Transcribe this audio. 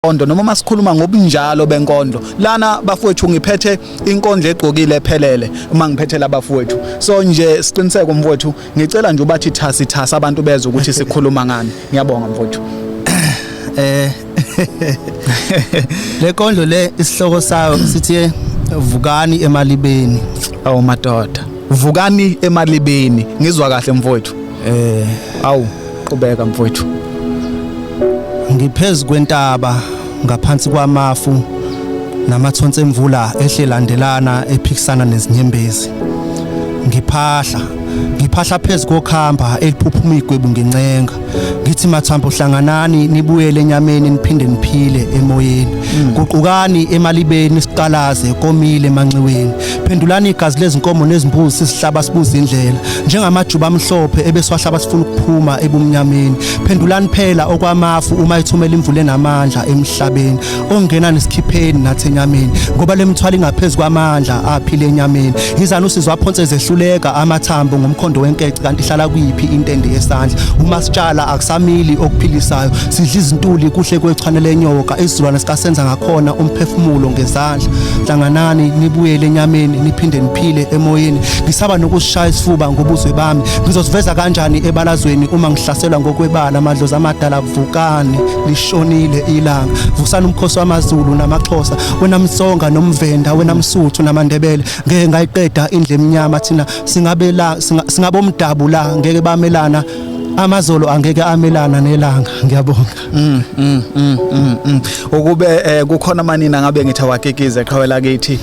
Ondo noma masikhuluma ngobunjalo benkondlo lana bafowethu ngiphethe inkondlo egqokile ephelele uma ngiphethe labafowethu so nje siqiniseke mfowethu ngicela nje ubathi thasi abantu bezwe ukuthi sikhuluma ngani ngiyabonga mfowethu le nkondlo le isihloko sayo sithi vukani emalibeni awu madoda vukani emalibeni ngizwa kahle mfowethu awu qhubeka mfowethu ngiphezulu kwentaba ngaphansi kwamafu namathonsi emvula ehlelandelana ephikisana nezinyembezi ngiphahla phezulu kokhamba eliphuphuma igwebu ngencenga ngithi mathambo hlanganani nibuyele enyameni niphinde niphile emoyeni guqukani emalibeni siqalaze komile emanxiweni phendulani igazi lezinkomo nezimbuzi sisihlaba sibuza indlela njengamajuba amhlophe ebeswahlaba sifuna ukuphuma ebumnyameni phendulani phela okwamafu uma ithumela imvula enamandla emhlabeni ongena nesikhipheni nathi enyameni ngoba lemthwala ingaphezulu kwamandla aphile enyameni yizana usizwa phonse zehluleka amathambo ngomkhondo wenkece kanti ihlala kuyiphi intende yesandla uma sitshala akusamili okuphilisayo sidla izintuli kuhle kwechwane lenyoka isizulwane sikasenza ngakhona umphefumulo ngezandla hlanganani nibuyele enyameni niphinde niphile emoyeni ngisaba nokusishaya isifuba ngobuzwe bami ngizosiveza kanjani ebalazweni uma ngihlaselwa ngokwebala amadlozi amadala vukani lishonile ilanga vusana umkhosi wamaZulu namaXhosa wena msonga nomvenda wena msuthu namandebele ngeke ngayiqeda indle eminyama thina singabomdabu la ngeke bamelana amazolo angeke amelana nelanga ngiyabonga ukube kukhona manina ngabe ngithi awakikize eqhawela kithi